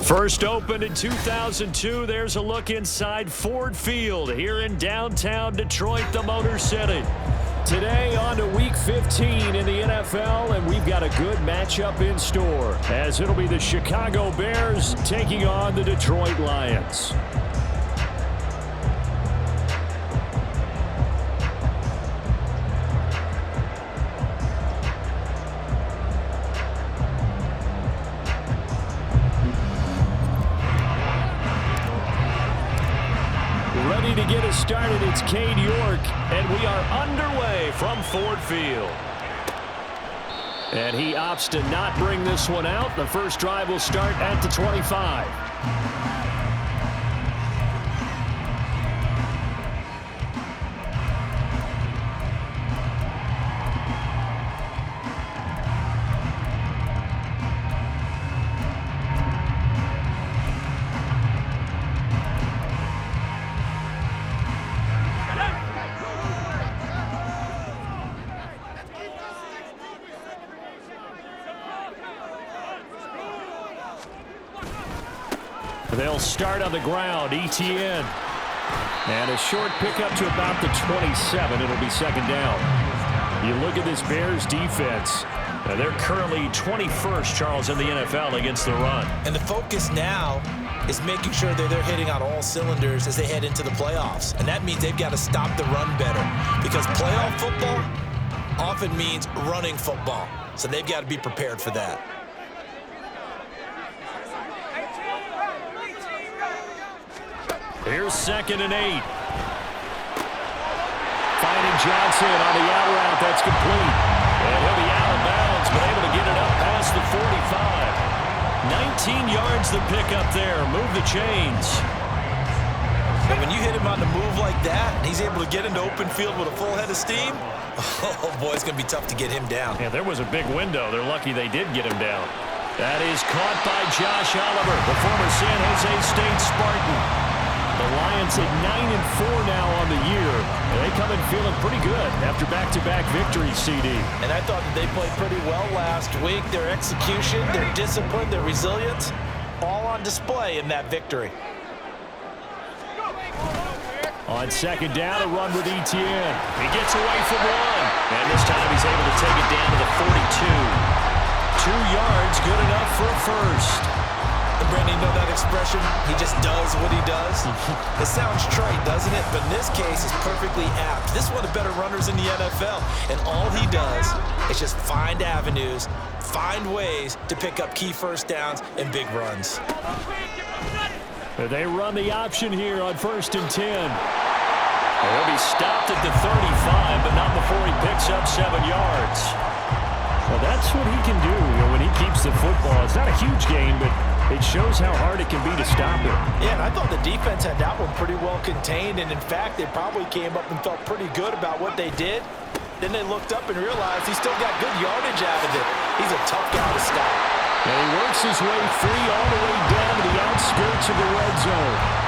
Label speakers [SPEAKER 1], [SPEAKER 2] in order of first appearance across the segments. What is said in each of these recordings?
[SPEAKER 1] First opened in 2002, there's a look inside Ford Field here in downtown Detroit, the Motor City. Today on to Week 15 in the NFL, and we've got a good matchup in store, as it'll be the Chicago Bears taking on the Detroit Lions. Ready to get us started, it's Cade York, and we are underway from Ford Field. And he opts to not bring this one out. The first drive will start at the 25. They'll start on the ground, ETN. And a short pickup to about the 27. It'll be second down. You look at this Bears defense. They're currently 21st, Charles, in the NFL against the run.
[SPEAKER 2] And the focus now is making sure that they're hitting on all cylinders as they head into the playoffs. And that means they've got to stop the run better. Because playoff football often means running football. So they've got to be prepared for that.
[SPEAKER 1] Here's 2nd and 8. Finding Johnson on the out route. That's complete. And he'll be out of bounds, but able to get it up past the 45. 19 yards the pick up there. Move the chains.
[SPEAKER 2] And when you hit him on the move like that, and he's able to get into open field with a full head of steam, oh boy, it's going to be tough to get him down.
[SPEAKER 1] Yeah, there was a big window. They're lucky they did get him down. That is caught by Josh Oliver, the former San Jose State Spartan. The Lions at 9-4 now on the year. They come in feeling pretty good after back-to-back victories, CD.
[SPEAKER 2] And I thought that they played pretty well last week. Their execution, their discipline, their resilience, all on display in that victory.
[SPEAKER 1] On second down, a run with ETN. He gets away from one. And this time he's able to take it down to the 42. 2 yards, good enough for a first.
[SPEAKER 2] And Brandon, you know that expression? He just does what he does. It sounds trite, doesn't it? But in this case, it's perfectly apt. This is one of the better runners in the NFL. And all he does is just find avenues, find ways to pick up key first downs and big runs.
[SPEAKER 1] They run the option here on 1st and 10. He'll be stopped at the 35, but not before he picks up 7 yards. Well, that's what he can do when he keeps the football. It's not a huge gain, but it shows how hard it can be to stop it.
[SPEAKER 2] Yeah, and I thought the defense had that one pretty well contained, and in fact, they probably came up and felt pretty good about what they did. Then they looked up and realized he still got good yardage out of it. He's a tough guy to stop.
[SPEAKER 1] And he works his way free all the way down to the outskirts of the red zone.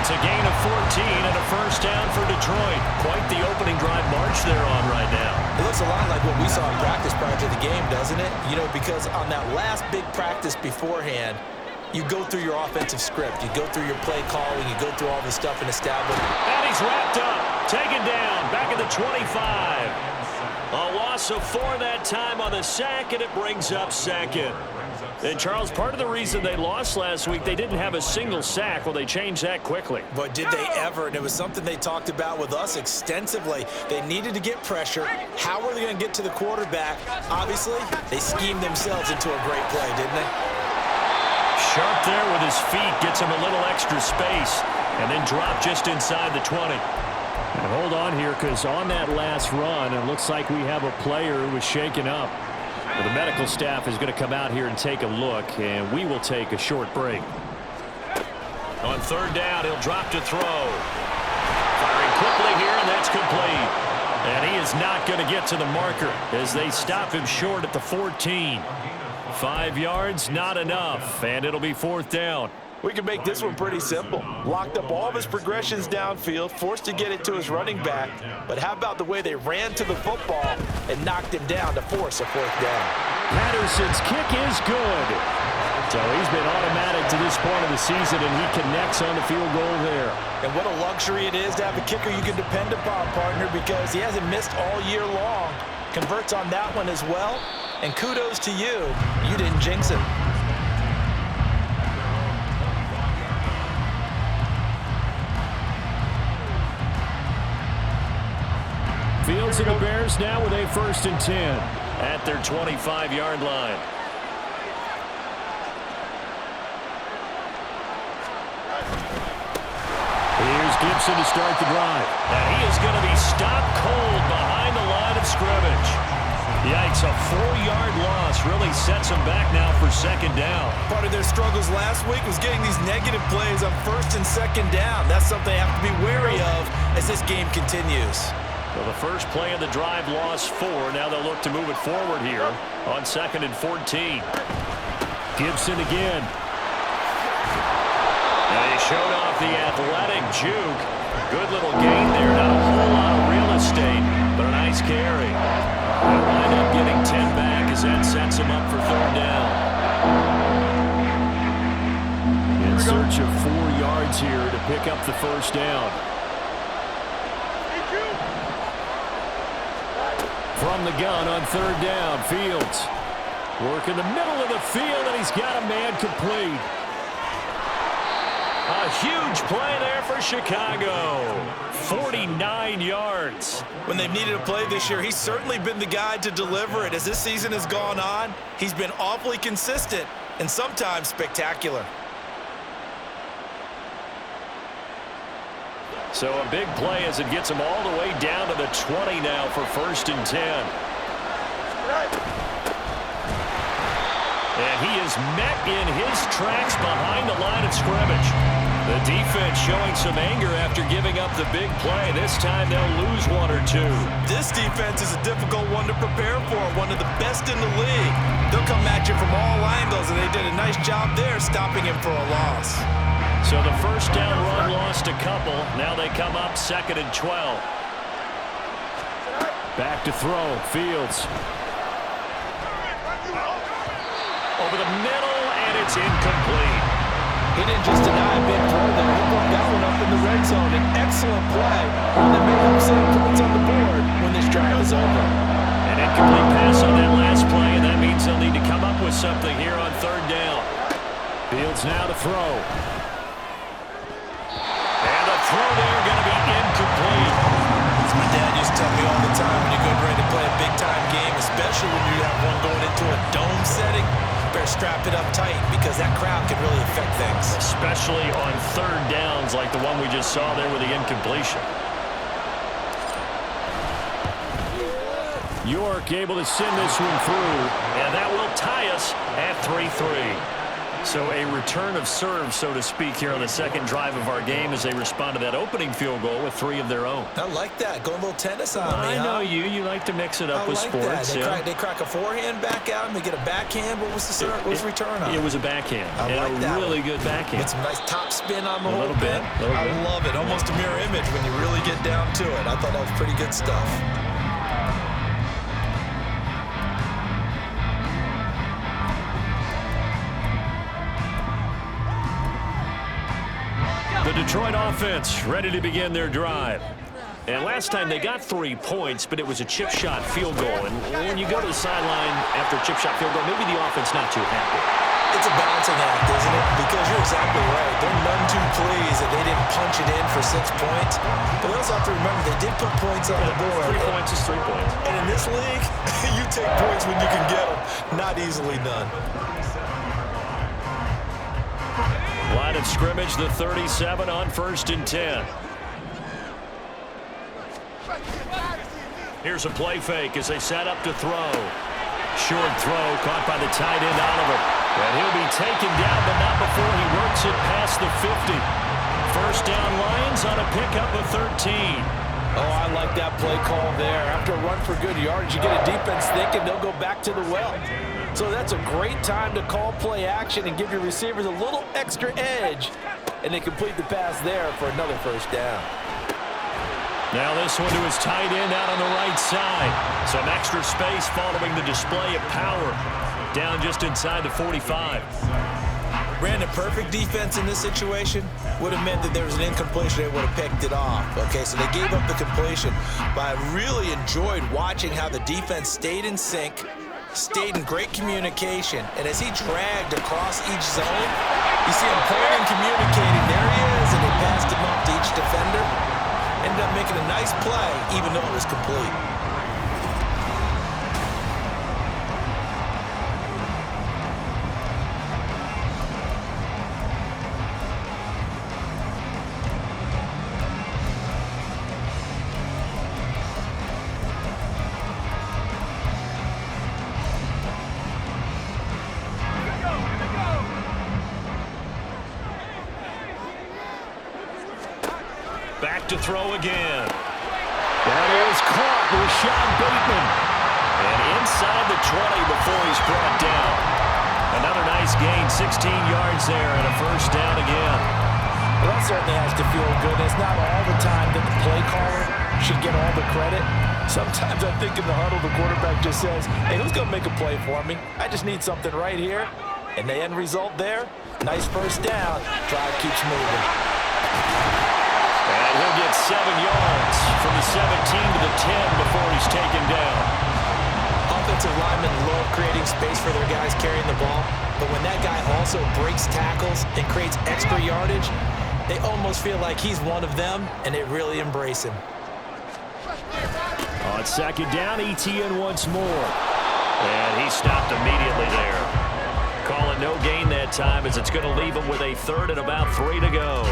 [SPEAKER 1] It's a gain of 14 and a first down for Detroit. Quite the opening drive march they're on right now.
[SPEAKER 2] It looks a lot like what we saw in practice prior to the game, doesn't it? You know, because on that last big practice beforehand, you go through your offensive script. You go through your play calling. You go through all the stuff and establish.
[SPEAKER 1] And he's wrapped up. Taken down. Back at the 25. A loss of 4 that time on the sack, and it brings up 2nd. And, Charles, part of the reason they lost last week, they didn't have a single sack. Well, they changed that quickly.
[SPEAKER 2] But did they ever? And it was something they talked about with us extensively. They needed to get pressure. How were they going to get to the quarterback? Obviously, they schemed themselves into a great play, didn't they?
[SPEAKER 1] Sharp there with his feet. Gets him a little extra space. And then drop just inside the 20. And hold on here, because on that last run, it looks like we have a player who was shaken up. Well, the medical staff is going to come out here and take a look, and we will take a short break. On 3rd down, he'll drop to throw. Firing quickly here, and that's complete. And he is not going to get to the marker as they stop him short at the 14. 5 yards, not enough, and it'll be 4th down.
[SPEAKER 2] We can make this one pretty simple. Locked up all of his progressions downfield, forced to get it to his running back. But how about the way they ran to the football and knocked him down to force a 4th down?
[SPEAKER 1] Patterson's kick is good. So he's been automatic to this point of the season, and he connects on the field goal there.
[SPEAKER 2] And what a luxury it is to have a kicker you can depend upon, partner, because he hasn't missed all year long. Converts on that one as well. And kudos to you. You didn't jinx him.
[SPEAKER 1] Fields and the Bears now with a 1st and 10 at their 25-yard line. Here's Gibson to start the drive. And he is going to be stopped cold behind the line of scrimmage. Yikes, a 4-yard loss really sets him back now for 2nd down.
[SPEAKER 2] Part of their struggles last week was getting these negative plays on 1st and 2nd down. That's something they have to be wary of as this game continues.
[SPEAKER 1] Well, the first play of the drive lost 4. Now they'll look to move it forward here on 2nd and 14. Gibson again. And he showed off the athletic juke. Good little gain there. Not a whole lot of real estate, but a nice carry. They'll wind up getting 10 back as that sets him up for 3rd down. In search of 4 yards here to pick up the 1st down. From the gun on 3rd down, Fields. Work in the middle of the field, and he's got a man complete. A huge play there for Chicago. 49 yards.
[SPEAKER 2] When they've needed a play this year, he's certainly been the guy to deliver it. As this season has gone on, he's been awfully consistent and sometimes spectacular.
[SPEAKER 1] So a big play as it gets him all the way down to the 20 now for 1st and 10. And he is met in his tracks behind the line of scrimmage. The defense showing some anger after giving up the big play. This time they'll lose 1 or 2.
[SPEAKER 2] This defense is a difficult one to prepare for, one of the best in the league. They'll come at you from all angles, and they did a nice job there stopping him for a loss.
[SPEAKER 1] So the 1st down run lost a couple. Now they come up 2nd and 12. Back to throw. Fields. Over the middle, and it's incomplete.
[SPEAKER 2] He didn't just deny a big throw there. He broke that one up in the red zone. An excellent play. And they may have some points on the board when this drive is over.
[SPEAKER 1] An incomplete pass on that last play, and that means they'll need to come up with something here on 3rd down. Fields now to throw. And the throw there going to be incomplete.
[SPEAKER 2] As my dad used to tell me all the time, when you're getting ready to play a big-time game, especially when you have one going into a dome setting, better strap it up tight because that crowd can really affect things.
[SPEAKER 1] Especially on 3rd downs like the one we just saw there with the incompletion. York able to send this one through, and that will tie us at 3-3. So a return of serve, so to speak, here on the 2nd drive of our game as they respond to that opening field goal with 3 of their own.
[SPEAKER 2] I like that. Go a little tennis on me,
[SPEAKER 1] I know you. You like to mix it up with sports.
[SPEAKER 2] They crack a forehand back out and they get a backhand. What was the serve? What was the return on?
[SPEAKER 1] It was a backhand.
[SPEAKER 2] I like that.
[SPEAKER 1] Really good backhand.
[SPEAKER 2] Get some nice top spin on the whole
[SPEAKER 1] little bit.
[SPEAKER 2] I love it. Almost a mirror image when you really get down to it. I thought that was pretty good stuff.
[SPEAKER 1] The Detroit offense ready to begin their drive. And last time they got 3 points, but it was a chip shot field goal. And when you go to the sideline after a chip shot field goal, maybe the offense not too happy.
[SPEAKER 2] It's a balancing act, isn't it? Because you're exactly right. They're none too pleased that they didn't punch it in for 6 points. But we also have to remember they did put points on the board.
[SPEAKER 1] 3 points is 3 points.
[SPEAKER 2] And in this league, you take points when you can get them. Not easily done.
[SPEAKER 1] Line of scrimmage, the 37 on 1st and 10. Here's a play fake as they set up to throw. Short throw caught by the tight end Oliver. And he'll be taken down, but not before he works it past the 50. 1st down Lions on a pickup of 13.
[SPEAKER 2] Oh, I like that play call there. After a run for good yards, you get a defense thinking they'll go back to the well. So that's a great time to call play action and give your receivers a little extra edge. And they complete the pass there for another 1st down.
[SPEAKER 1] Now this one to his tight end out on the right side. Some extra space following the display of power. Down just inside the 45.
[SPEAKER 2] Brandon, perfect defense in this situation would have meant that there was an incompletion. They would have picked it off. Okay, so they gave up the completion. But I really enjoyed watching how the defense stayed in sync, stayed in great communication, and as he dragged across each zone, you see him pointing, communicating. There he is, and they passed him up to each defender. Ended up making a nice play, even though it was complete.
[SPEAKER 1] Back to throw again. That is caught with Sean Bateman. And inside the 20 before he's brought down. Another nice gain, 16 yards there, and a first down again.
[SPEAKER 2] Well, that certainly has to feel good. It's not all the time that the play caller should get all the credit. Sometimes I think in the huddle, the quarterback just says, hey, who's going to make a play for me? I just need something right here. And the end result there, nice first down. Drive keeps moving.
[SPEAKER 1] And he'll get 7 yards from the 17 to the 10 before he's taken down.
[SPEAKER 2] Offensive linemen love creating space for their guys carrying the ball, but when that guy also breaks tackles and creates extra yardage, they almost feel like he's one of them, and they really embrace him.
[SPEAKER 1] On second down, ETN once more. And he stopped immediately there. Call it no gain that time, as it's going to leave him with a third and about 3 to go.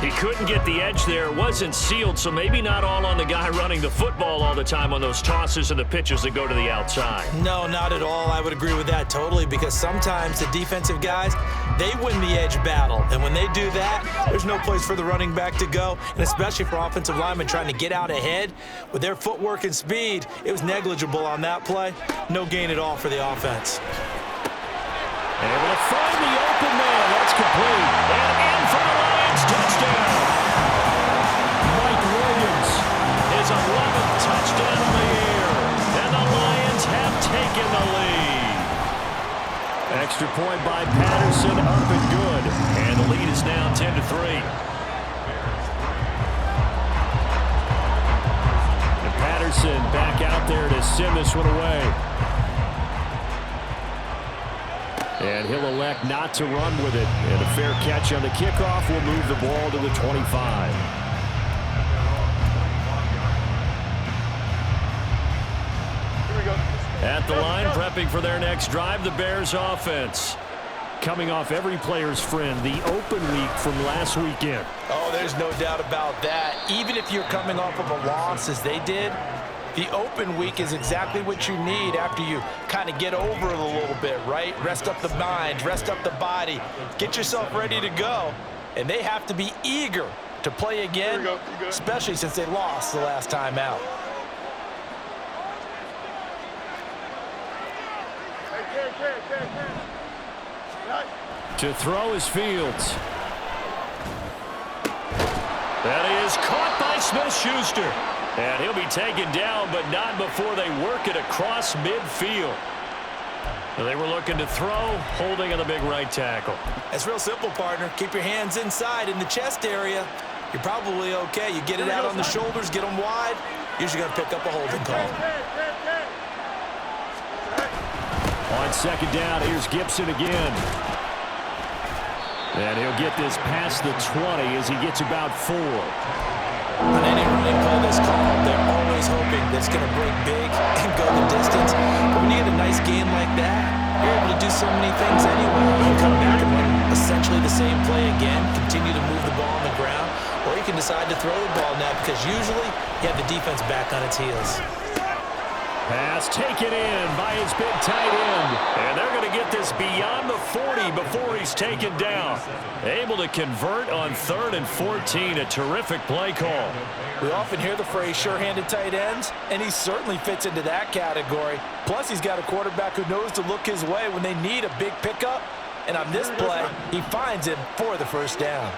[SPEAKER 1] He couldn't get the edge there. It wasn't sealed, so maybe not all on the guy running the football all the time on those tosses and the pitches that go to the outside.
[SPEAKER 2] No, not at all. I would agree with that totally, because sometimes the defensive guys, they win the edge battle. And when they do that, there's no place for the running back to go, and especially for offensive linemen trying to get out ahead. With their footwork and speed, it was negligible on that play. No gain at all for the offense.
[SPEAKER 1] Able to find the open man. That's complete. And in for the Lions. Touchdown. Mike Williams, his 11th touchdown in the year. And the Lions have taken the lead. Extra point by Patterson, up and good. And the lead is now 10-3. And Patterson back out there to send this one away. And he'll elect not to run with it. And a fair catch on the kickoff will move the ball to the 25. At the line, prepping for their next drive, the Bears offense. Coming off every player's friend, the open week from last weekend.
[SPEAKER 2] Oh, there's no doubt about that. Even if you're coming off of a loss as they did, the open week is exactly what you need after you kind of get over it a little bit, right? Rest up the mind, rest up the body, get yourself ready to go. And they have to be eager to play again, especially since they lost the last time out.
[SPEAKER 1] To throw is Fields. That is caught by Smith-Schuster. And he'll be taken down, but not before they work it across midfield. They were looking to throw, holding on the big right tackle.
[SPEAKER 2] It's real simple, partner. Keep your hands inside in the chest area. You're probably okay. You get it out on the shoulders, get them wide. Usually going to pick up a holding call.
[SPEAKER 1] On second down, here's Gibson again. And he'll get this past the 20 as he gets about 4.
[SPEAKER 2] On any running play that's called, they're always hoping that it's going to break big and go the distance. But when you get a nice game like that, you're able to do so many things anyway. You can come back and run essentially the same play again, continue to move the ball on the ground, or you can decide to throw the ball now because usually you have the defense back on its heels.
[SPEAKER 1] Pass taken in by his big tight end. And they're going to get this beyond the 40 before he's taken down. Able to convert on 3rd and 14. A terrific play call.
[SPEAKER 2] We often hear the phrase sure-handed tight ends, and he certainly fits into that category. Plus, he's got a quarterback who knows to look his way when they need a big pickup. And on this play, he finds him for the first down.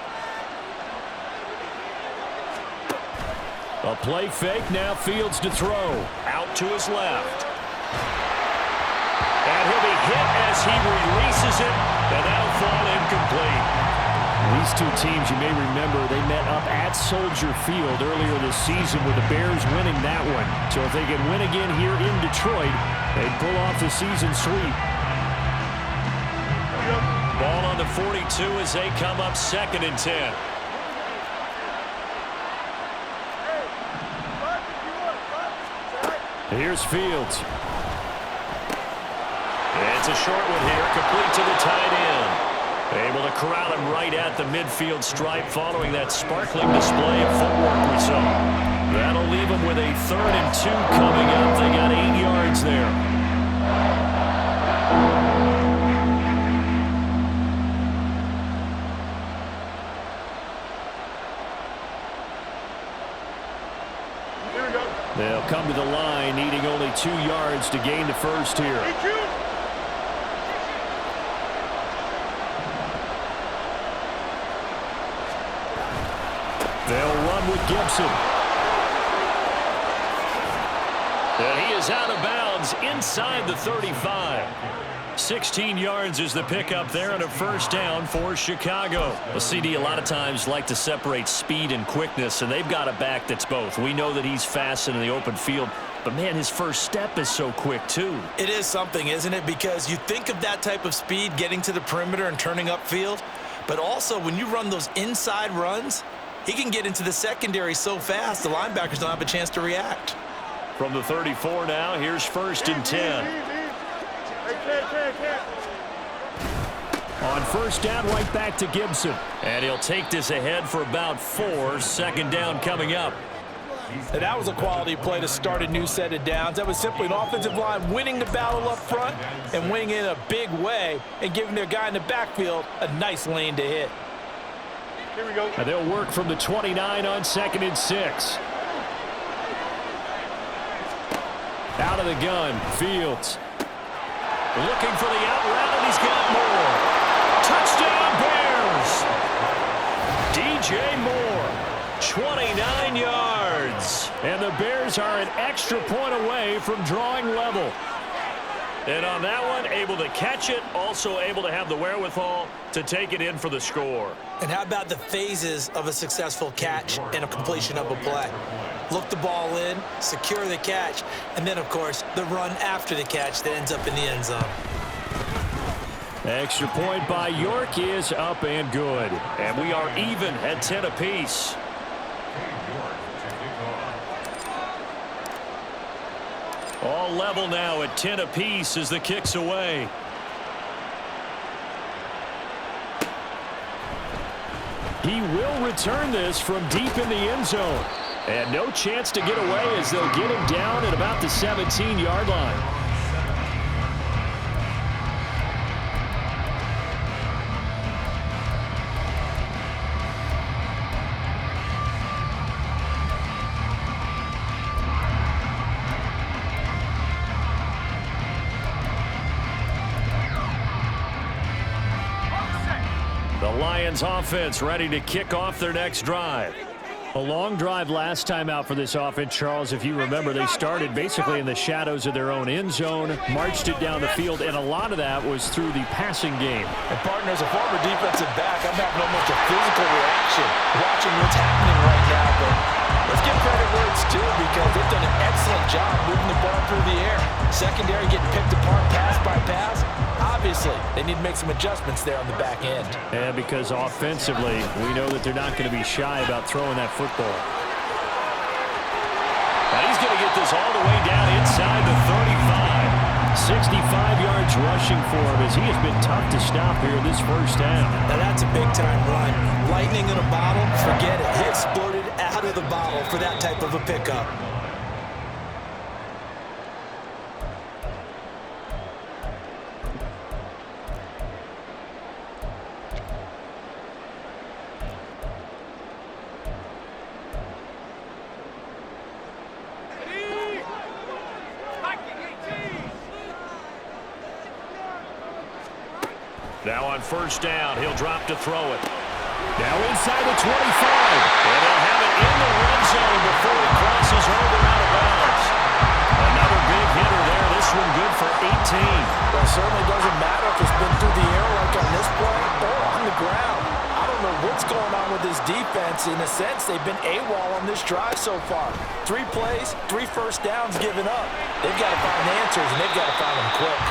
[SPEAKER 1] A play fake, now Fields to throw. Out to his left. And he'll be hit as he releases it, and that'll fall incomplete. These two teams, you may remember, they met up at Soldier Field earlier this season with the Bears winning that one. So if they can win again here in Detroit, they'd pull off the season sweep. Ball on the 42 as they come up 2nd and 10. Here's Fields. It's a short one here, complete to the tight end. Able to corral him right at the midfield stripe following that sparkling display of footwork we saw. That'll leave him with a 3rd and 2 coming up. They got 8 yards there. They'll come to the line, needing only 2 yards to gain the first here. They'll run with Gibson. And he is out of bounds inside the 35. 16 yards is the pickup there and a first down for Chicago. Well, CD a lot of times like to separate speed and quickness, and they've got a back that's both. We know that he's fast in the open field, but, man, his first step is so quick, too.
[SPEAKER 2] It is something, isn't it? Because you think of that type of speed getting to the perimeter and turning upfield, but also when you run those inside runs, he can get into the secondary so fast the linebackers don't have a chance to react.
[SPEAKER 1] From the 34 now, here's 1st and 10. On first down, right back to Gibson. And he'll take this ahead for about 4. 2nd down coming up.
[SPEAKER 2] And that was a quality play to start a new set of downs. That was simply an offensive line winning the battle up front and winning it in a big way and giving their guy in the backfield a nice lane to hit.
[SPEAKER 1] Here we go. And they'll work from the 29 on 2nd and 6. Out of the gun, Fields. Looking for the out route, and he's got more. Touchdown, Bears! DJ Moore, 29 yards. And the Bears are an extra point away from drawing level. And on that one, able to catch it, also able to have the wherewithal to take it in for the score.
[SPEAKER 2] And how about the phases of a successful catch and a completion of a play? Look the ball in, secure the catch, and then, of course, the run after the catch that ends up in the end zone.
[SPEAKER 1] Extra point by York is up and good. And we are even at 10 apiece. All level now at 10 apiece as the kick's away. He will return this from deep in the end zone. And no chance to get away as they'll get him down at about the 17-yard line. The Lions offense ready to kick off their next drive. A long drive last time out for this offense, Charles. If you remember, they started basically in the shadows of their own end zone, marched it down the field, and a lot of that was through the passing game.
[SPEAKER 2] And, partner, as a former defensive back, I'm having almost a physical reaction watching what's happening right now. But let's give credit where it's due because they've done an excellent job moving the ball through the air. Secondary getting picked apart pass by pass. Obviously, they need to make some adjustments there on the back end.
[SPEAKER 1] And because offensively, we know that they're not going to be shy about throwing that football. And he's going to get this all the way down inside the 35. 65 yards rushing for him as he has been tough to stop here this first down.
[SPEAKER 2] Now that's a big-time run. Lightning in a bottle, forget it. He exploded out of the bottle for that type of a pickup.
[SPEAKER 1] Now on first down, he'll drop to throw it. Now inside the 25. And they'll have it in the red zone before he crosses over out of bounds. Another big hitter there. This one good for for 18.
[SPEAKER 2] Well, it certainly doesn't matter if it's been through the air like on this play or on the ground. I don't know what's going on with this defense. In a sense, they've been AWOL on this drive so far. 3 plays, 3 first downs given up. They've got to find answers, and they've got to find them quick.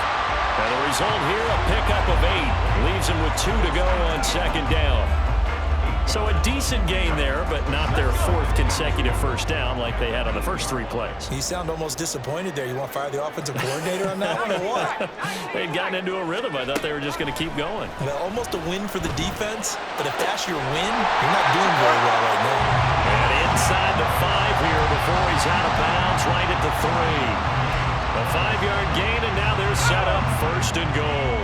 [SPEAKER 1] And the result here, a pickup of 8. Leaves them with 2 to go on second down. So a decent gain there, but not their 4th consecutive first down like they had on the first 3 plays.
[SPEAKER 2] You sound almost disappointed there. You want to fire the offensive coordinator on that one or what?
[SPEAKER 1] They'd gotten into a rhythm. I thought they were just going to keep going.
[SPEAKER 2] Well, almost a win for the defense, but if that's your win, you're not doing very well right now.
[SPEAKER 1] And inside the 5 here before he's out of bounds, right at the 3. A 5-yard gain, and now they're set up 1st and goal.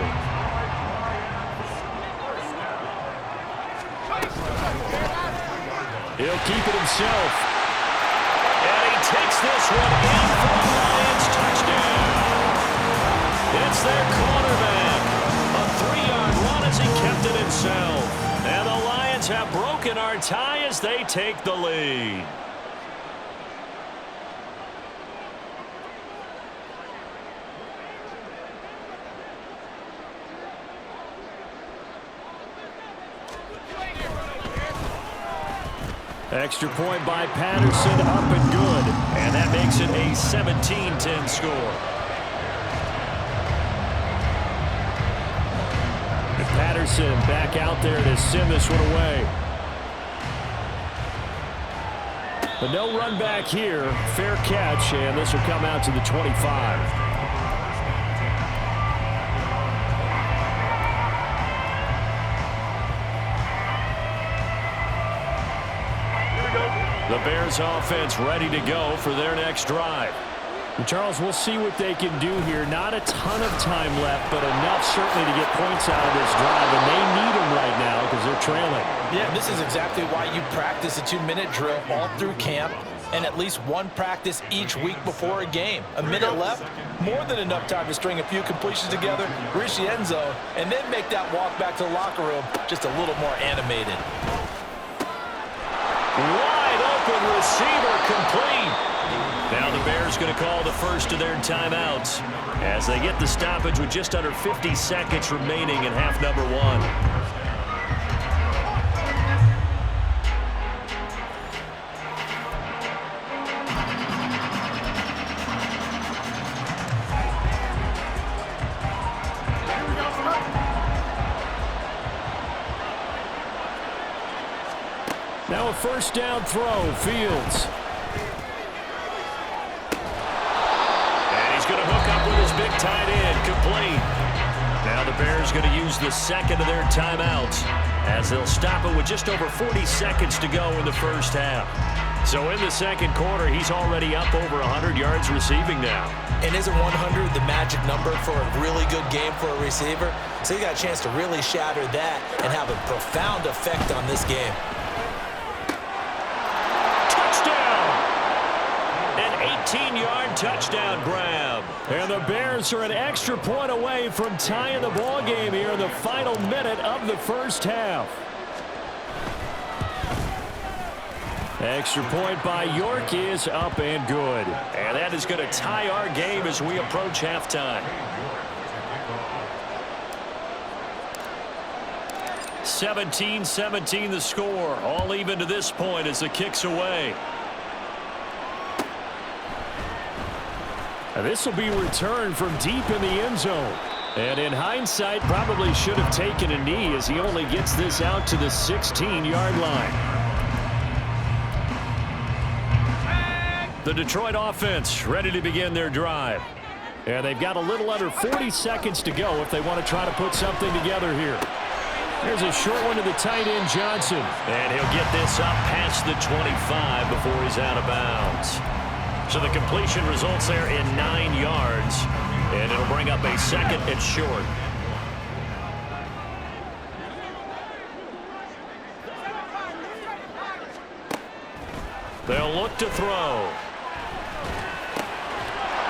[SPEAKER 1] He'll keep it himself. And he takes this one in for the Lions touchdown. It's their cornerback. A 3-yard run as he kept it himself. And the Lions have broken our tie as they take the lead. Extra point by Patterson, up and good. And that makes it a 17-10 score. And Patterson back out there to send this one away. But no run back here. Fair catch, and this will come out to the 25. The Bears offense ready to go for their next drive. And Charles, we'll see what they can do here. Not a ton of time left, but enough certainly to get points out of this drive, and they need them right now because they're trailing.
[SPEAKER 2] Yeah, this is exactly why you practice a 2-minute drill all through camp and at least one practice each week before a game. A minute left, more than enough time to string a few completions together, reach the end zone, and then make that walk back to the locker room just a little more animated.
[SPEAKER 1] Wide open receiver complete. Now the Bears going to call the first of their timeouts as they get the stoppage with just under 50 seconds remaining in half number 1. Now a first down throw, Fields. And he's going to hook up with his big tight end, complete. Now the Bears going to use the second of their timeouts as they'll stop it with just over 40 seconds to go in the first half. So in the second quarter, he's already up over 100 yards receiving now.
[SPEAKER 2] And isn't 100 the magic number for a really good game for a receiver? So you got a chance to really shatter that and have a profound effect on this game. An 18-yard touchdown grab.
[SPEAKER 1] And the Bears are an extra point away from tying the ball game here in the final minute of the first half. Extra point by York is up and good. And that is going to tie our game as we approach halftime. 17-17 the score. All even to this point as the kick's away. And this will be returned from deep in the end zone. And in hindsight, probably should have taken a knee as he only gets this out to the 16-yard line. The Detroit offense ready to begin their drive. And they've got a little under 40 seconds to go if they want to try to put something together here. Here's a short one to the tight end, Johnson. And he'll get this up past the 25 before he's out of bounds. So the completion results there in 9 yards. And it'll bring up a second and short. They'll look to throw.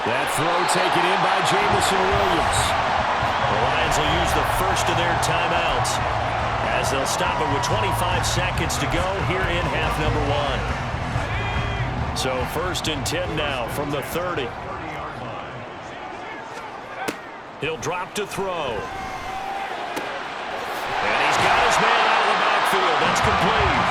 [SPEAKER 1] That throw taken in by Jamison Williams. The Lions will use the first of their timeouts as they'll stop it with 25 seconds to go here in half number 1. So 1st and 10 now from the 30. He'll drop to throw. And he's got his man out of the backfield. That's complete.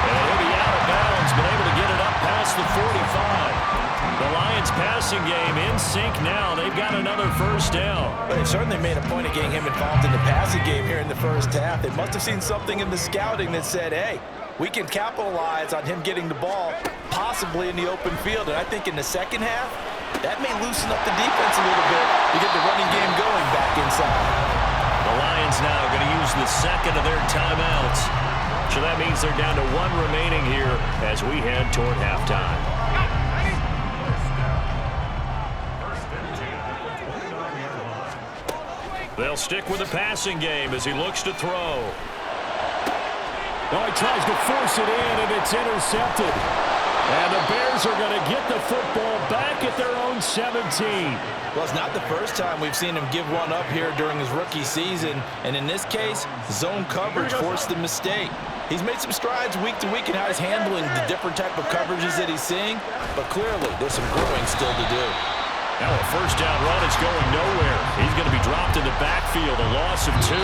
[SPEAKER 1] And he'll be out of bounds, but able to get it up past the 45. The Lions passing game in sync now. They've got another first down.
[SPEAKER 2] But they've certainly made a point of getting him involved in the passing game here in the first half. They must have seen something in the scouting that said, hey, we can capitalize on him getting the ball possibly in the open field. And I think in the second half, that may loosen up the defense a little bit to get the running game going back inside.
[SPEAKER 1] The Lions now going to use the second of their timeouts. So that means they're down to one remaining here as we head toward halftime. They'll stick with the passing game as he looks to throw.
[SPEAKER 3] Oh, he tries to force it in, and it's intercepted. And the Bears are going to get the football back at their own 17.
[SPEAKER 2] Well, it's not the first time we've seen him give one up here during his rookie season. And in this case, zone coverage forced the mistake. He's made some strides week to week in how he's handling the different type of coverages that he's seeing. But clearly, there's some growing still to do.
[SPEAKER 1] Now a first down run is going nowhere. He's going to be dropped in the backfield, a loss of 2.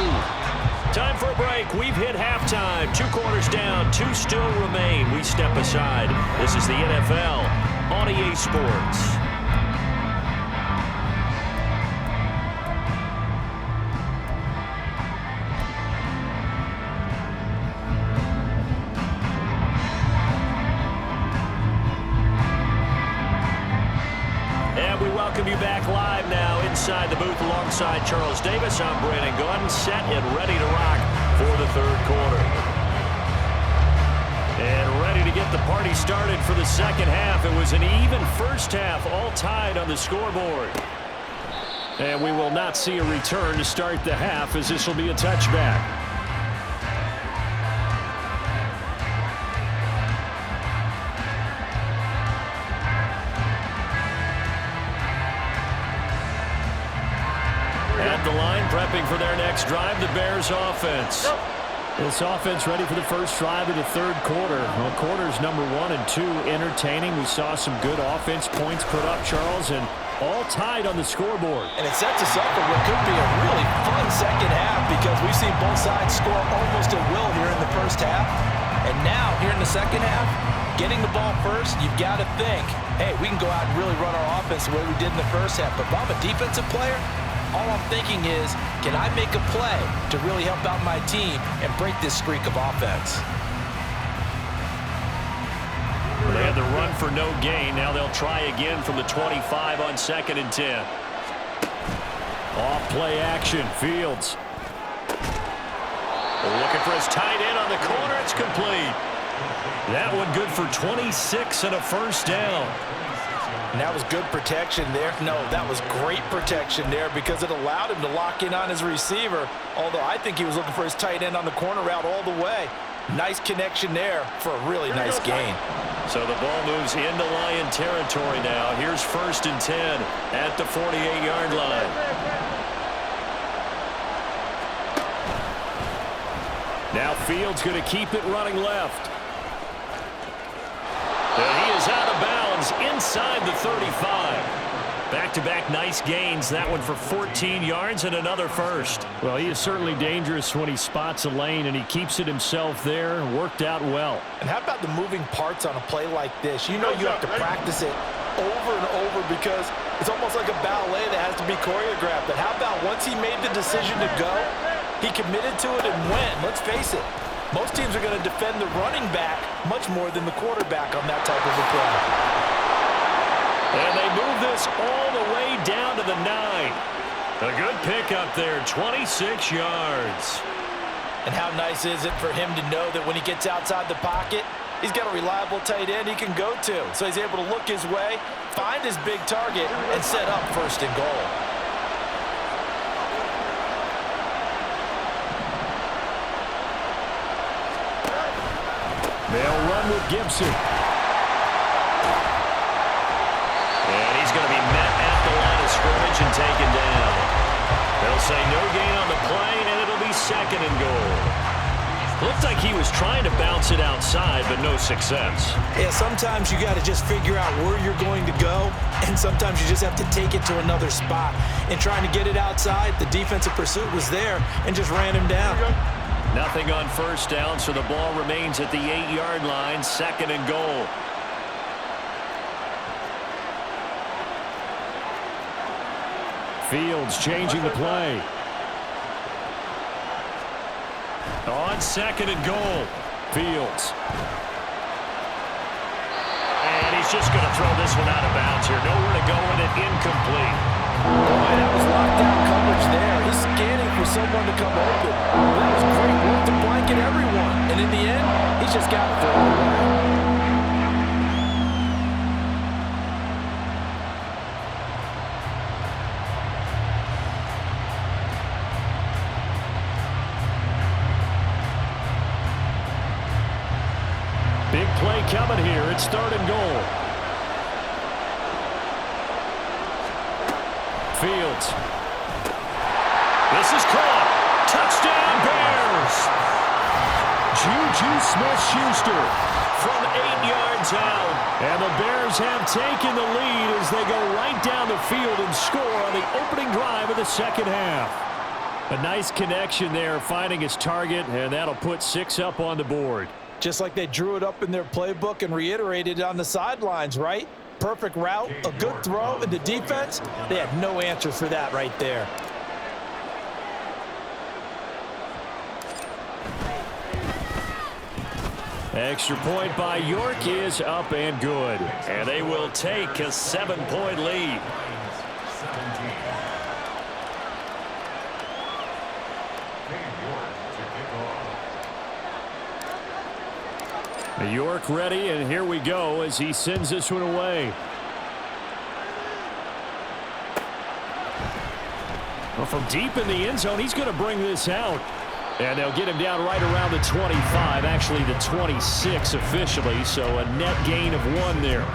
[SPEAKER 1] Time for a break. We've hit halftime. 2 quarters down, 2 still remain. We step aside. This is the NFL on EA Sports. Welcome you back live now inside the booth alongside Charles Davis. I'm Brandon Gunn, set and ready to rock for the third quarter. And ready to get the party started for the second half. It was an even first half, all tied on the scoreboard. And we will not see a return to start the half, as this will be a touchback. At the line, prepping for their next drive, the Bears offense.
[SPEAKER 3] This offense ready for the first drive of the third quarter. Well, quarters number 1 and 2 entertaining. We saw some good offense points put up, Charles, and all tied on the scoreboard.
[SPEAKER 2] And it sets us up for what could be a really fun second half, because we've seen both sides score almost at will here in the first half. And now, here in the second half, getting the ball first, you've got to think, hey, we can go out and really run our offense the way we did in the first half. But if I'm a defensive player, all I'm thinking is, can I make a play to really help out my team and break this streak of offense?
[SPEAKER 1] They had the run for no gain. Now they'll try again from the 25 on 2nd and 10.
[SPEAKER 3] Off play action, Fields.
[SPEAKER 1] Looking for his tight end on the corner. It's complete. That one good for 26 and a first down.
[SPEAKER 2] And that was good protection there. No, that was great protection there, because it allowed him to lock in on his receiver, although I think he was looking for his tight end on the corner route all the way. Nice connection there for a really nice gain.
[SPEAKER 1] So the ball moves into Lion territory now. Here's 1st and 10 at the 48-yard line.
[SPEAKER 3] Now Fields going to keep it running left.
[SPEAKER 1] And he is out of bounds inside the 35. Back-to-back nice gains. That one for 14 yards and another first.
[SPEAKER 3] Well, he is certainly dangerous when he spots a lane, and he keeps it himself there. Worked out well.
[SPEAKER 2] And how about the moving parts on a play like this? You know you have to practice it over and over, because it's almost like a ballet that has to be choreographed. But how about once he made the decision to go, he committed to it and went. Let's face it, most teams are going to defend the running back much more than the quarterback on that type of a play.
[SPEAKER 1] And they move this all the way down to the 9. A good pickup there, 26 yards.
[SPEAKER 2] And how nice is it for him to know that when he gets outside the pocket, he's got a reliable tight end he can go to. So he's able to look his way, find his big target, and set up 1st and goal.
[SPEAKER 3] They'll run with Gibson.
[SPEAKER 1] And he's going to be met at the line of scrimmage and taken down. They'll say no gain on the play, and it'll be 2nd and goal. Looked like he was trying to bounce it outside, but no success.
[SPEAKER 2] Yeah, sometimes you got to just figure out where you're going to go, and sometimes you just have to take it to another spot. And trying to get it outside, the defensive pursuit was there and just ran him down.
[SPEAKER 1] Nothing on first down, so the ball remains at the 8-yard line, 2nd and goal. Fields changing the play. On 2nd and goal, Fields. And he's just going to throw this one out of bounds here. Nowhere to go with it, incomplete.
[SPEAKER 2] Boy, that was lockdown coverage there. He's scanning for someone to come open. That was great work to blanket everyone. And in the end, he's just got to throw it away.
[SPEAKER 1] Big play coming here. It's 3rd and goal. Fields. This is caught. Touchdown, Bears. Juju Smith-Schuster from 8 yards out. And the Bears have taken the lead as they go right down the field and score on the opening drive of the 2nd half. A nice connection there, finding his target, and that'll put 6 up on the board.
[SPEAKER 2] Just like they drew it up in their playbook and reiterated it on the sidelines, right? Perfect route, a good throw, and the defense, they had no answer for that right there.
[SPEAKER 1] Extra point by York is up and good. And they will take a 7-point lead. York ready, and here we go as he sends this one away. Well, from deep in the end zone, he's going to bring this out. And they'll get him down right around the 25, actually the 26 officially, so a net gain of 1 there.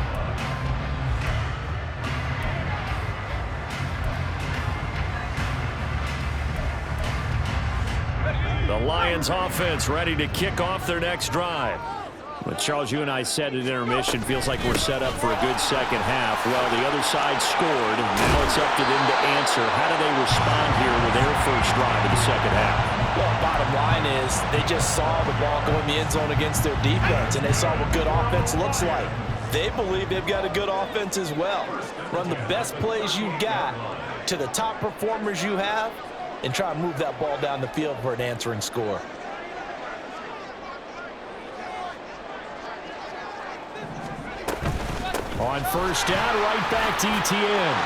[SPEAKER 1] The Lions offense ready to kick off their next drive. But Charles, you and I said at intermission, feels like we're set up for a good second half. Well, the other side scored, and now it's up to them to answer. How do they respond here with their first drive of the second half?
[SPEAKER 2] Well, bottom line is they just saw the ball go in the end zone against their defense, and they saw what good offense looks like. They believe they've got a good offense as well. Run the best plays you've got to the top performers you have, and try to move that ball down the field for an answering score.
[SPEAKER 1] On first down, right back to Etienne.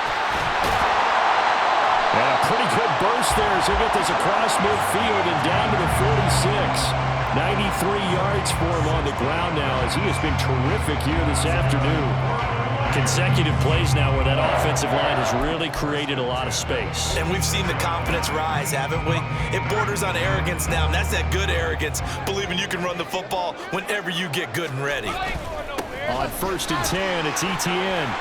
[SPEAKER 1] And a pretty good burst there as he gets this across midfield and down to the 46. 93 yards for him on the ground now as he has been terrific here this afternoon. Consecutive plays now where that offensive line has really created a lot of space.
[SPEAKER 2] And we've seen the confidence rise, haven't we? It borders on arrogance now, and that's that good arrogance, believing you can run the football whenever you get good and ready.
[SPEAKER 1] On 1st and 10, it's Etienne.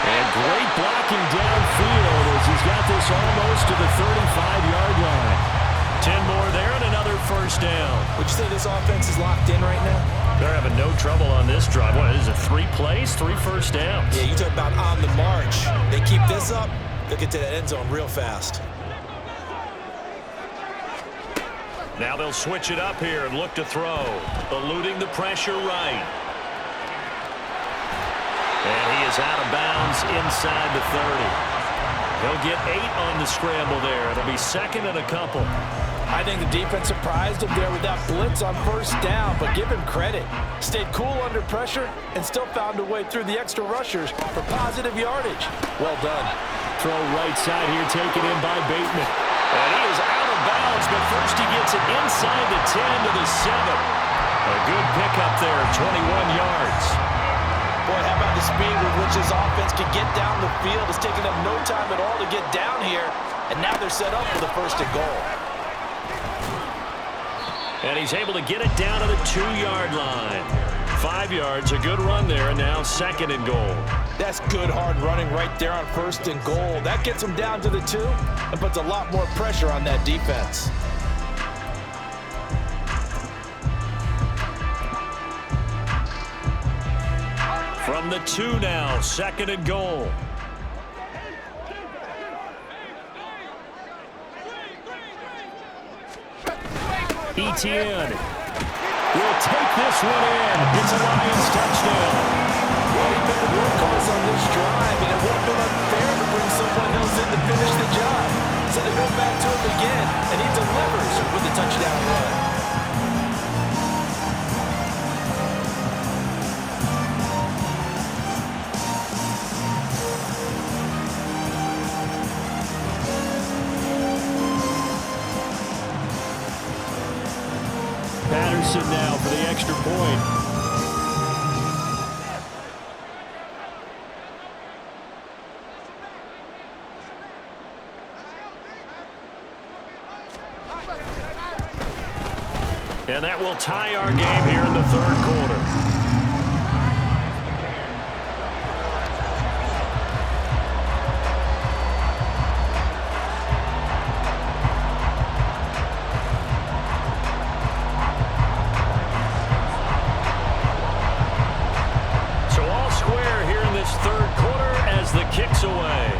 [SPEAKER 1] And great blocking downfield as he's got this almost to the 35-yard line. 10 more there and another first down.
[SPEAKER 2] Would you say this offense is locked in right now?
[SPEAKER 1] They're having no trouble on this drive. What is it, 3 plays, 3 first downs?
[SPEAKER 2] Yeah, you talk about on the march. They keep this up, they'll get to that end zone real fast.
[SPEAKER 1] Now they'll switch it up here and look to throw. Eluding the pressure right. And he is out of bounds inside the 30. He'll get 8 on the scramble there. It'll be 2nd and a couple.
[SPEAKER 2] I think the defense surprised him there with that blitz on first down, but give him credit. Stayed cool under pressure and still found a way through the extra rushers for positive yardage. Well done.
[SPEAKER 1] Throw right side here taken in by Bateman. And he is out of bounds, but first he gets it inside the 10 to the 7. A good pickup there, 21 yards.
[SPEAKER 2] Boy, how about the speed with which this offense can get down the field? It's taken them no time at all to get down here, and now they're set up for the 1st and goal.
[SPEAKER 1] And he's able to get it down to the 2-yard line. 5 yards, a good run there, and now 2nd and goal.
[SPEAKER 2] That's good hard running right there on 1st and goal. That gets them down to the 2 and puts a lot more pressure on that defense.
[SPEAKER 1] From the 2 now, 2nd and goal. Etienne will take this one in. It's a Lions touchdown.
[SPEAKER 2] Well, he's been the workhorse on this drive, and it would have been unfair to bring someone else in to finish the job. So they go back to him again, and he delivers with a touchdown run.
[SPEAKER 3] Patterson now for the extra point.
[SPEAKER 1] And that will tie our game here in the 3rd quarter. Kicks away.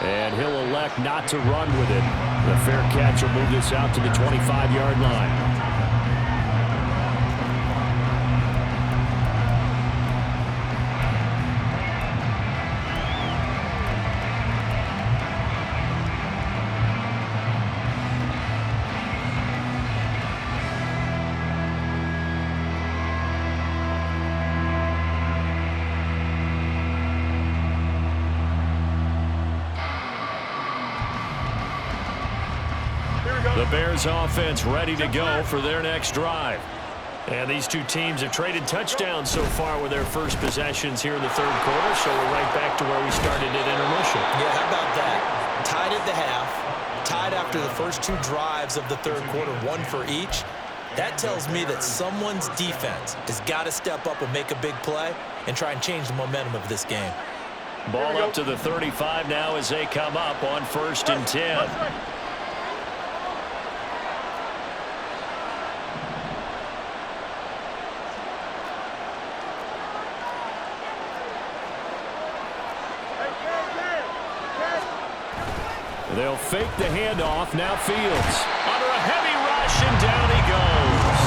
[SPEAKER 3] And he'll elect not to run with it. The fair catch will move this out to the 25-yard line.
[SPEAKER 1] The Bears offense ready to go for their next drive. And these two teams have traded touchdowns so far with their first possessions here in the 3rd quarter, so we're right back to where we started at intermission.
[SPEAKER 2] Yeah, how about that? Tied at the half, tied after the first 2 drives of the 3rd quarter, 1 for each. That tells me that someone's defense has got to step up and make a big play and try and change the momentum of this game.
[SPEAKER 1] Ball up to the 35 now as they come up on 1st and 10.
[SPEAKER 3] They'll fake the handoff. Now Fields. Under a heavy rush, and down he goes.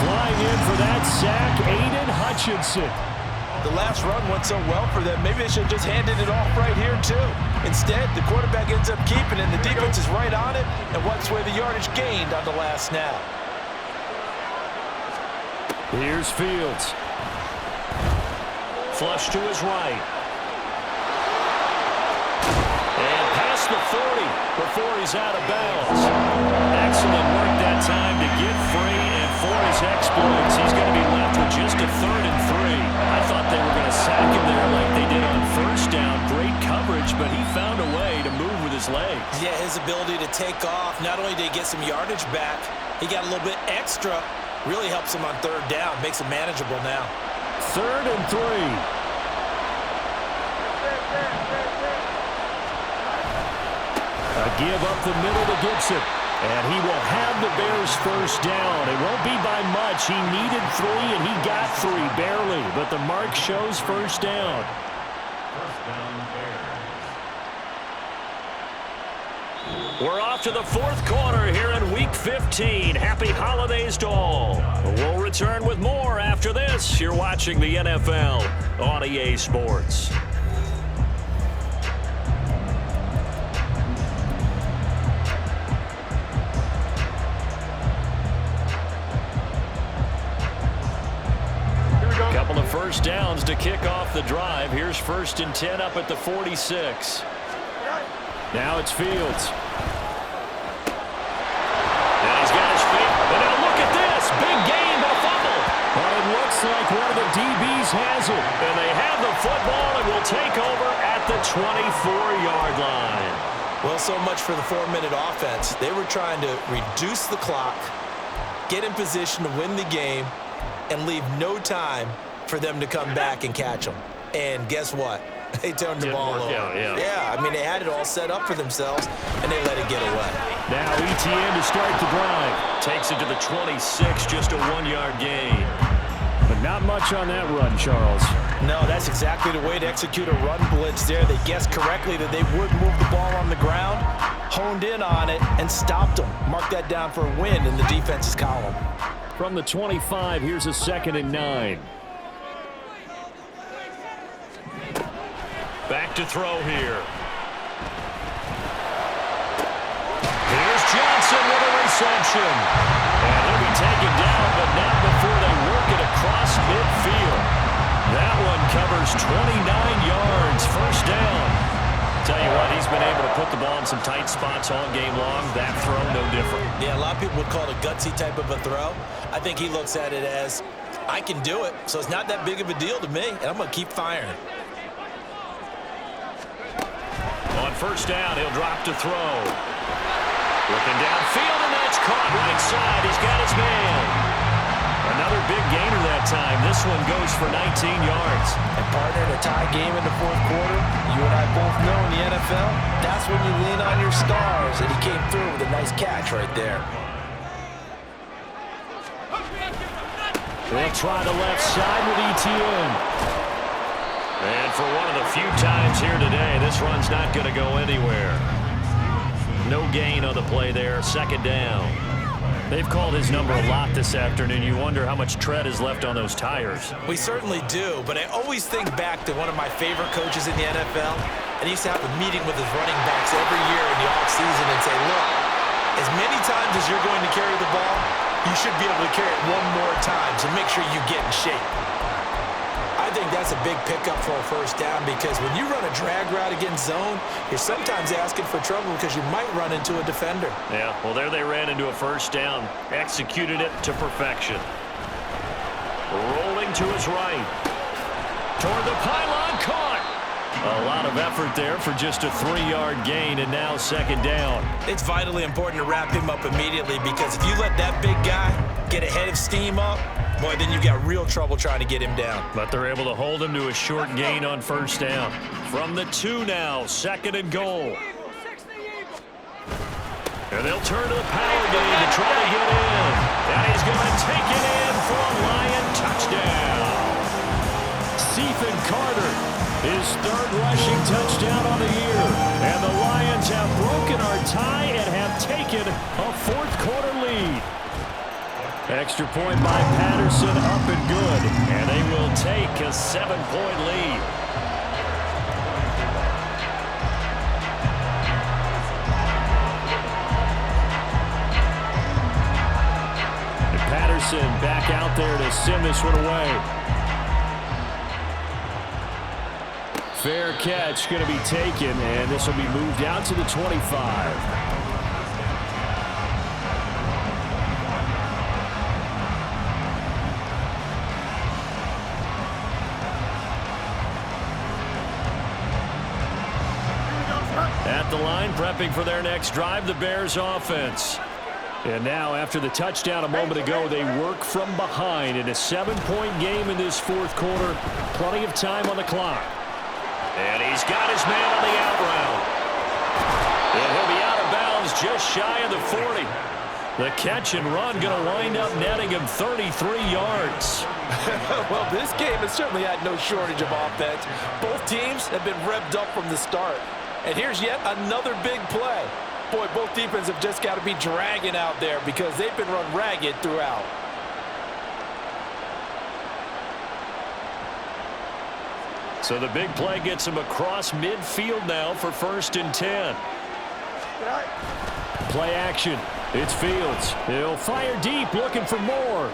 [SPEAKER 3] Flying in for that sack, Aiden Hutchinson.
[SPEAKER 2] The last run went so well for them, maybe they should have just handed it off right here, too. Instead, the quarterback ends up keeping it, and the defense is right on it and wipes away the yardage gained on the last snap.
[SPEAKER 3] Here's Fields.
[SPEAKER 1] Flush to his right. The 40 before he's out of bounds. Excellent work that time to get free, and for his exploits, he's going to be left with just a 3rd and 3. I thought they were going to sack him there like they did on 1st down. Great coverage, but he found a way to move with his legs.
[SPEAKER 2] Yeah, his ability to take off, not only did he get some yardage back, he got a little bit extra. Really helps him on 3rd down, makes it manageable now.
[SPEAKER 3] 3rd and 3. A give up the middle to Gibson. And he will have the Bears 1st down. It won't be by much. He needed 3, and he got 3, barely. But the mark shows 1st down.
[SPEAKER 1] We're off to the 4th quarter here in Week 15. Happy holidays to all. We'll return with more after this. You're watching the NFL on EA Sports. Couple of 1st downs to kick off the drive. Here's 1st and 10 up at the 46.
[SPEAKER 3] Now it's Fields.
[SPEAKER 1] And he's got his feet. And now look at this. Big gain, but a fumble.
[SPEAKER 3] But it looks like one of the DBs has it.
[SPEAKER 1] And they have the football and will take over at the 24-yard line.
[SPEAKER 2] Well, so much for the 4-minute offense. They were trying to reduce the clock, get in position to win the game, and leave no time for them to come back and catch them. And guess what? They turned the ball over. Yeah, I mean, they had it all set up for themselves, and they let it get away.
[SPEAKER 3] Now Etienne to start the drive.
[SPEAKER 1] Takes it to the 26, just a 1-yard gain. But not much on that run, Charles.
[SPEAKER 2] No, that's exactly the way to execute a run blitz there. They guessed correctly that they would move the ball on the ground, honed in on it, and stopped them. Mark that down for a win in the defense's column.
[SPEAKER 1] From the 25, here's a 2nd and 9. Back to throw here. Here's Johnson with a reception. And he'll be taken down, but not before they work it across midfield. That one covers 29 yards, first down. Tell you what, he's been able to put the ball in some tight spots all game long. That throw, no different.
[SPEAKER 2] Yeah, a lot of people would call it a gutsy type of a throw. I think he looks at it as, I can do it, so it's not that big of a deal to me, and I'm going to keep firing.
[SPEAKER 1] On first down, he'll drop to throw. Looking downfield, and that's caught right side. He's got his man. Another big gainer that time. This one goes for 19 yards.
[SPEAKER 2] And partner, in a tie game in the fourth quarter, you and I both know in the NFL, that's when you lean on your stars, and he came through with a nice catch right there.
[SPEAKER 1] They'll try the left side with Etienne. And for one of the few times here today, this run's not going to go anywhere. No gain on the play there, 2nd down. They've called his number a lot this afternoon. You wonder how much tread is left on those tires.
[SPEAKER 2] We certainly do, but I always think back to one of my favorite coaches in the NFL, and he used to have a meeting with his running backs every year in the offseason and say, look, as many times as you're going to carry the ball, you should be able to carry it one more time to make sure you get in shape. I think that's a big pickup for a first down because when you run a drag route against zone, you're sometimes asking for trouble because you might run into a defender.
[SPEAKER 1] Yeah, well, there they ran into a first down. Executed it to perfection. Rolling to his right. Toward the pylon, caught. A lot of effort there for just a 3-yard gain, and now 2nd down.
[SPEAKER 2] It's vitally important to wrap him up immediately because if you let that big guy get a head of steam up, boy, then you've got real trouble trying to get him down.
[SPEAKER 1] But they're able to hold him to a short gain on first down. From the 2 now, 2nd and goal. And they'll turn to the power game to try to get in. And he's going to take it in for a Lion touchdown. Stephen Carter, his 3rd rushing touchdown on the year. And the Lions have broken our tie and have taken a 4th quarter lead. Extra point by Patterson, up and good. And they will take a 7-point lead. And Patterson back out there to send this one away. Fair catch going to be taken, and this will be moved out to the 25. At the line, prepping for their next drive, the Bears offense. And now, after the touchdown a moment ago, they work from behind in a 7-point game in this 4th quarter. Plenty of time on the clock. And he's got his man on the out route. And he'll be out of bounds just shy of the 40. The catch and run going to wind up netting him 33 yards.
[SPEAKER 2] Well, this game has certainly had no shortage of offense. Both teams have been revved up from the start. And here's yet another big play. Boy, both defenses have just got to be dragging out there because they've been run ragged throughout.
[SPEAKER 1] So the big play gets him across midfield now for 1st and 10. Play action. It's Fields. He'll fire deep, looking for more.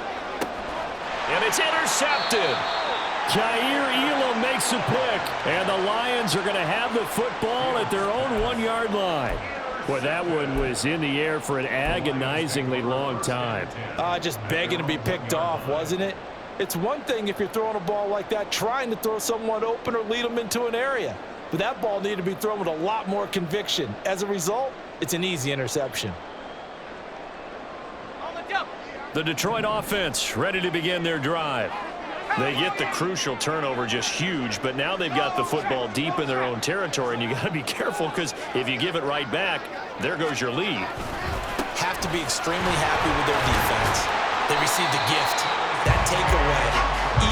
[SPEAKER 1] And it's intercepted. Kaiir Elam makes a pick, and the Lions are going to have the football at their own 1-yard line. Boy, that one was in the air for an agonizingly long time.
[SPEAKER 2] Just begging to be picked off, wasn't it? It's one thing if you're throwing a ball like that, trying to throw someone open or lead them into an area. But that ball needed to be thrown with a lot more conviction. As a result, it's an easy interception.
[SPEAKER 1] The Detroit offense ready to begin their drive. They get the crucial turnover, just huge, but now they've got the football deep in their own territory, and you got to be careful because if you give it right back, there goes your lead.
[SPEAKER 2] Have to be extremely happy with their defense. They received a gift that takeaway.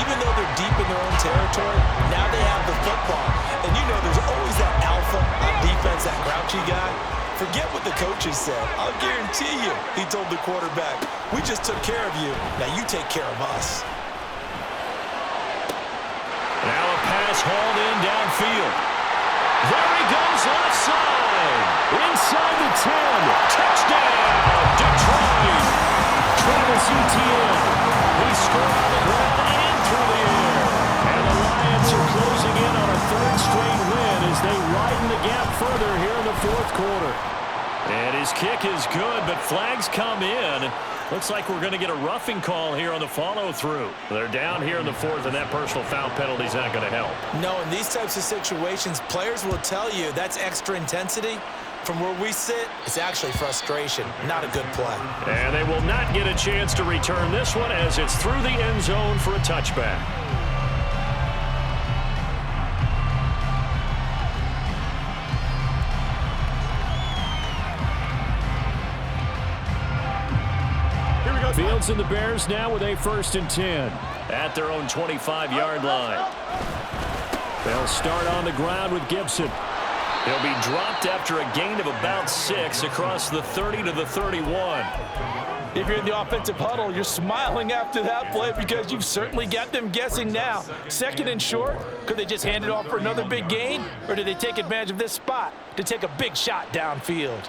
[SPEAKER 2] Even though they're deep in their own territory, now they have the football. And you know there's always that alpha on defense, that grouchy guy. Forget what the coaches said. I'll guarantee you, he told the quarterback, we just took care of you. Now you take care of us.
[SPEAKER 1] Now a pass hauled in downfield. There he goes left side. Inside the 10. Touchdown, Detroit. Travis Etienne. He scored on the ground and through the air. And the Lions are closing in on a third straight win as they widen the gap further here in the fourth quarter. And his kick is good, but flags come in. Looks like we're going to get a roughing call here on the follow-through. They're down here in the fourth, and that personal foul penalty is not going to help.
[SPEAKER 2] No, in these types of situations, players will tell you that's extra intensity. From where we sit, it's actually frustration, not a good play.
[SPEAKER 1] And they will not get a chance to return this one as it's through the end zone for a touchback. Fields and the Bears now with a 1st and 10 at their own 25-yard line. They'll start on the ground with Gibson. He'll be dropped after a gain of about 6 across the 30 to the 31.
[SPEAKER 4] If you're in the offensive huddle, you're smiling after that play because you've certainly got them guessing now. 2nd and short, could they just hand it off for another big gain? Or do they take advantage of this spot to take a big shot downfield?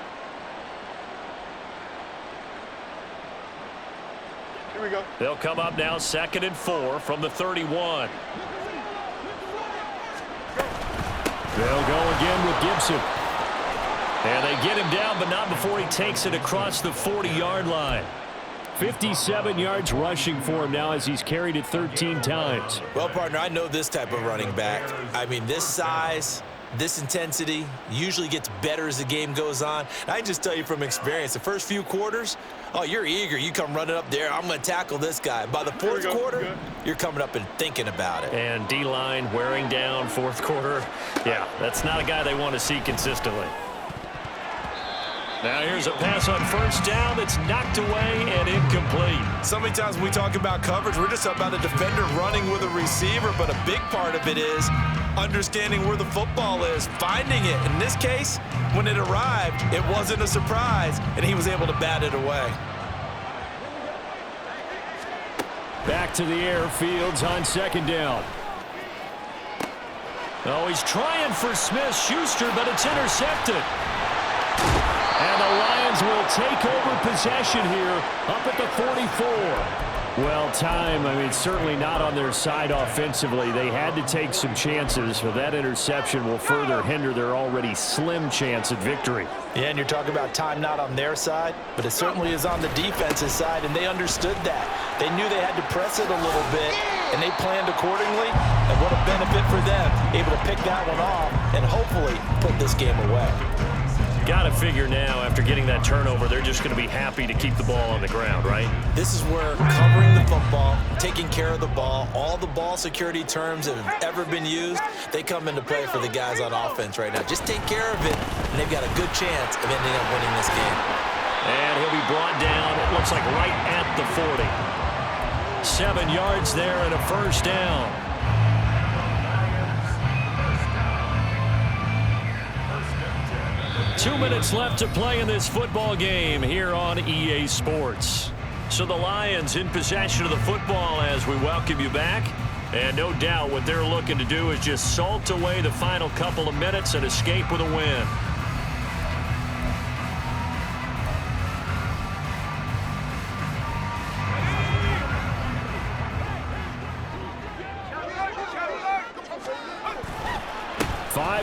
[SPEAKER 5] Here we go.
[SPEAKER 1] They'll come up now 2nd and 4 from the 31. They'll go again with Gibson. And they get him down, but not before he takes it across the 40-yard line. 57 yards rushing for him now as he's carried it 13 times.
[SPEAKER 2] Well, partner, I know this type of running back. I mean, this size, this intensity usually gets better as the game goes on. And I just tell you from experience, the first few quarters, oh, you're eager. You come running up there, I'm going to tackle this guy. By the fourth quarter, you're coming up and thinking about it.
[SPEAKER 1] And D-line wearing down fourth quarter. Yeah, that's not a guy they want to see consistently. Now here's a pass on 1st down that's knocked away and incomplete.
[SPEAKER 2] So many times when we talk about coverage, we're just talking about a defender running with a receiver, but a big part of it is understanding where the football is, finding it. In this case, when it arrived, it wasn't a surprise, and he was able to bat it away.
[SPEAKER 1] Back to the air, Fields on 2nd down. Oh, he's trying for Smith-Schuster, but it's intercepted. And the Lions will take over possession here up at the 44. Well, certainly not on their side offensively. They had to take some chances, but that interception will further hinder their already slim chance at victory.
[SPEAKER 4] Yeah, and you're talking about time not on their side, but it certainly is on the defense's side, and they understood that. They knew they had to press it a little bit, and they planned accordingly, and what a benefit for them, able to pick that one off and hopefully put this game away.
[SPEAKER 1] Got to figure now, after getting that turnover, they're just going to be happy to keep the ball on the ground, right?
[SPEAKER 2] This is where covering the football, taking care of the ball, all the ball security terms that have ever been used, they come into play for the guys on offense right now. Just take care of it, and they've got a good chance of ending up winning this game.
[SPEAKER 1] And he'll be brought down, it looks like right at the 40. 7 yards there and a 1st down. Two minutes left to play in this football game here on EA Sports. So the Lions in possession of the football as we welcome you back. And no doubt what they're looking to do is just salt away the final couple of minutes and escape with a win.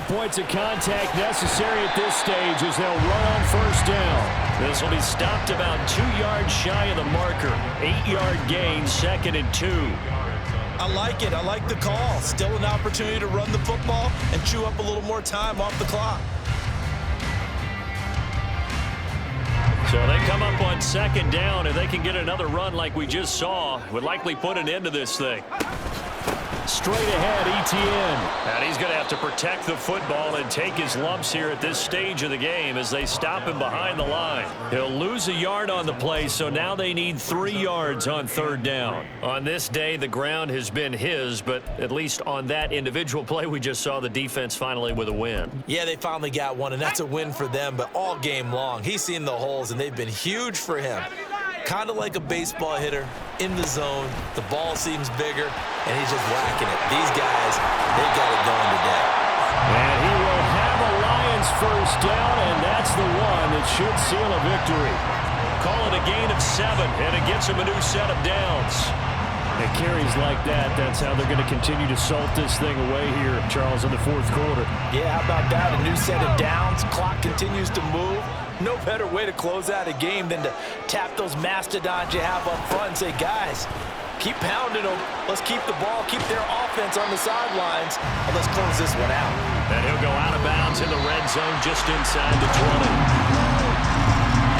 [SPEAKER 1] Points of contact necessary at this stage as they'll run on 1st down. This will be stopped about 2 yards shy of the marker. 8-yard gain, 2nd and 2.
[SPEAKER 2] I like it. I like the call. Still an opportunity to run the football and chew up a little more time off the clock.
[SPEAKER 1] So they come up on 2nd down, and they can get another run like we just saw. Would likely put an end to this thing. Straight ahead, ETN.
[SPEAKER 3] And he's going to have to protect the football and take his lumps here at this stage of the game as they stop him behind the line. He'll lose a yard on the play, so now they need 3 yards on 3rd down. On this day, the ground has been his, but at least on that individual play, we just saw the defense finally with a win.
[SPEAKER 2] Yeah, they finally got one, and that's a win for them, but all game long, he's seen the holes, and they've been huge for him. Kind of like a baseball hitter in the zone. The ball seems bigger, and he's just whacking it. These guys, they got it going today.
[SPEAKER 1] And he will have a Lions 1st down, and that's the one that should seal a victory.
[SPEAKER 3] Call it a gain of 7, and it gets him a new set of downs.
[SPEAKER 1] And carries like that, that's how they're going to continue to salt this thing away here, Charles, in the 4th quarter.
[SPEAKER 2] Yeah, how about that? A new set of downs. Clock continues to move. No better way to close out a game than to tap those mastodons you have up front and say, guys, keep pounding them. Let's keep the ball, keep their offense on the sidelines, and let's close this one out.
[SPEAKER 3] And he'll go out of bounds in the red zone just inside the 20.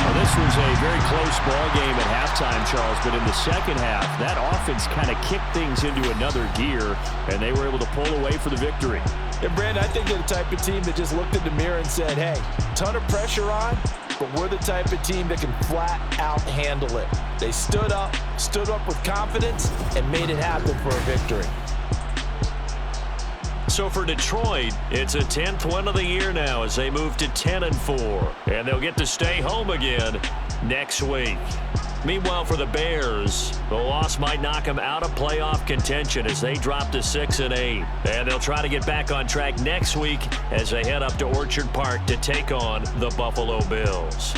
[SPEAKER 1] Well, this was a very close ball game at halftime, Charles, but in the second half, that offense kind of kicked things into another gear, and they were able to pull away for the victory.
[SPEAKER 2] And, Brandon, I think they're the type of team that just looked in the mirror and said, hey, ton of pressure on, but we're the type of team that can flat out handle it. They stood up with confidence, and made it happen for a victory.
[SPEAKER 3] So for Detroit, it's a 10th win of the year now as they move to 10-4. And they'll get to stay home again next week. Meanwhile, for the Bears, the loss might knock them out of playoff contention as they drop to 6-8. And they'll try to get back on track next week as they head up to Orchard Park to take on the Buffalo Bills.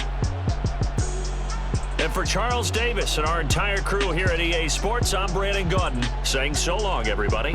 [SPEAKER 3] And for Charles Davis and our entire crew here at EA Sports, I'm Brandon Gaudin saying so long, everybody.